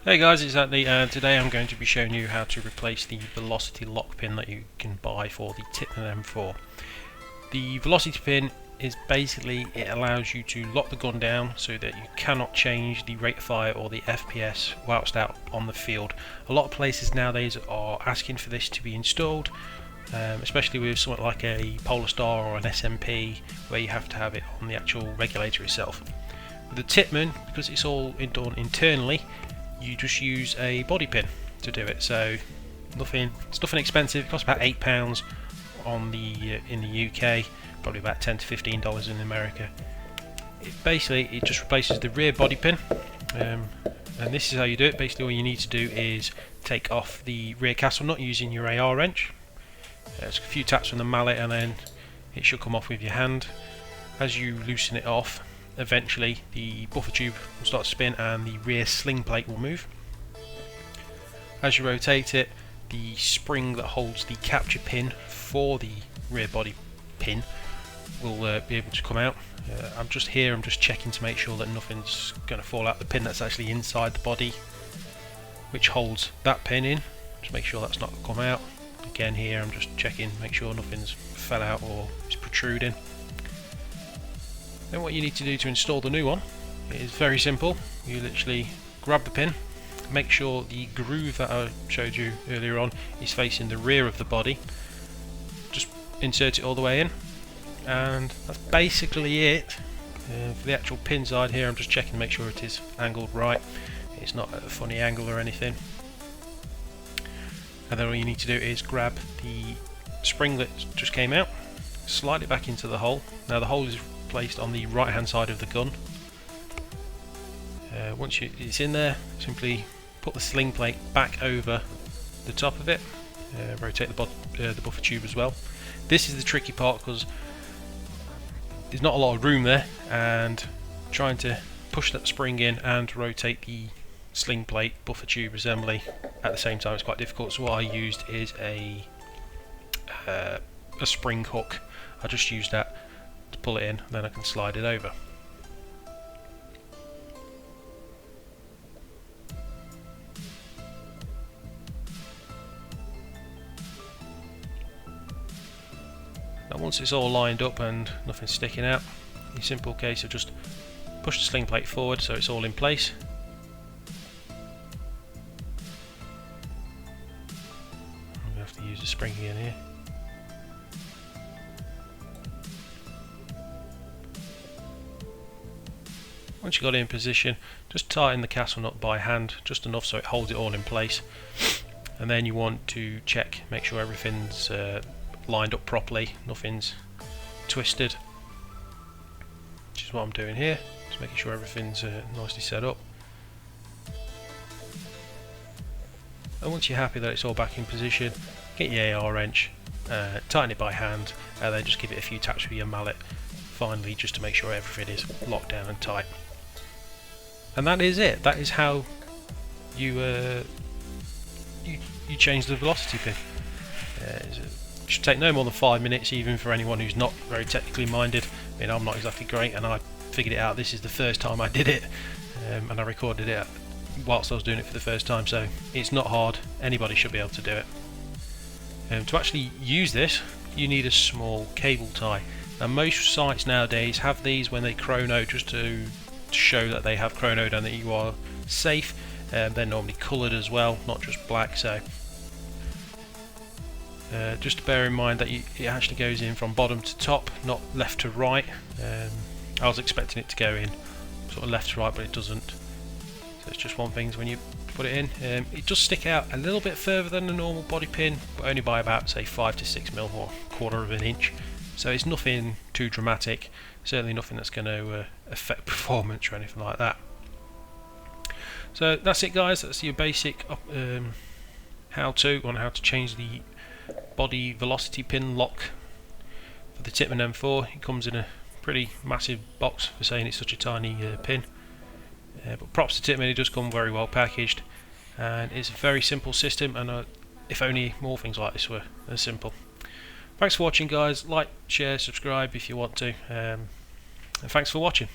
Hey guys, it's Andy, and today I'm going to be showing you how to replace the velocity lock pin that you can buy for the Tippmann M4. The velocity pin is basically, it allows you to lock the gun down so that you cannot change the rate of fire or the FPS whilst out on the field. A lot of places nowadays are asking for this to be installed, especially with something like a Polar Star or an SMP, where you have to have it on the actual regulator itself. With the Tippmann, because it's all done internally, you just use a body pin to do it. So it's nothing expensive. It costs about £8 on the in the UK, probably about $10 to $15 in America. It just replaces the rear body pin, and this is how you do it. Basically, all you need to do is take off the rear castle nut using your AR wrench. It's a few taps from the mallet, and then it should come off with your hand. As you loosen it off, eventually the buffer tube will start to spin and the rear sling plate will move. As you rotate it, the spring that holds the capture pin for the rear body pin will be able to come out. I'm just checking to make sure that nothing's going to fall out the pin that's actually inside the body, which holds that pin in. Just make sure that's not going to come out. Again, here I'm just checking, make sure nothing's fell out or is protruding. Then what you need to do to install the new one is very simple. You literally grab the pin, make sure the groove that I showed you earlier on is facing the rear of the body, just insert it all the way in, and that's basically it. For the actual pin side here, I'm just checking to make sure it is angled right, it's not at a funny angle or anything. And then all you need to do is grab the spring that just came out, slide it back into the hole. Now the hole is placed on the right hand side of the gun. Once it's in there, simply put the sling plate back over the top of it, rotate the buffer tube as well. This is the tricky part because there's not a lot of room there, and trying to push that spring in and rotate the sling plate buffer tube assembly at the same time is quite difficult. So what I used is a spring hook. I just used that to pull it in, then I can slide it over. Now once it's all lined up and nothing's sticking out, a simple case of just push the sling plate forward so it's all in place. I'm going to have to use the spring again here. Once you've got it in position, just tighten the castle nut by hand, just enough so it holds it all in place. And then you want to check, make sure everything's lined up properly, nothing's twisted, which is what I'm doing here, just making sure everything's nicely set up. And once you're happy that it's all back in position, get your AR wrench, tighten it by hand, and then just give it a few taps with your mallet finally, just to make sure everything is locked down and tight. And that is it. That is how you change the velocity pin. It should take no more than 5 minutes, even for anyone who's not very technically minded. I mean, I'm not exactly great, and I figured it out. This is the first time I did it, and I recorded it whilst I was doing it for the first time, so it's not hard. Anybody should be able to do it. To actually use this, you need a small cable tie. Now most sites nowadays have these when they chrono, just to show that they have chronoed and that you are safe. They're normally coloured as well, not just black, so just to bear in mind that it actually goes in from bottom to top, not left to right. I was expecting it to go in sort of left to right, but it doesn't. So it's just one thing when you put it in. It does stick out a little bit further than the normal body pin, but only by about, say, 5 to 6 mil or quarter of an inch. So it's nothing too dramatic, certainly nothing that's going to affect performance or anything like that. So that's it guys, that's your basic how-to on how to change the body velocity pin lock for the Tippmann M4. It comes in a pretty massive box for saying it's such a tiny pin. But props to Tippmann, it does come very well packaged, and it's a very simple system, and if only more things like this were as simple. Thanks for watching guys, like, share, subscribe if you want to, and thanks for watching.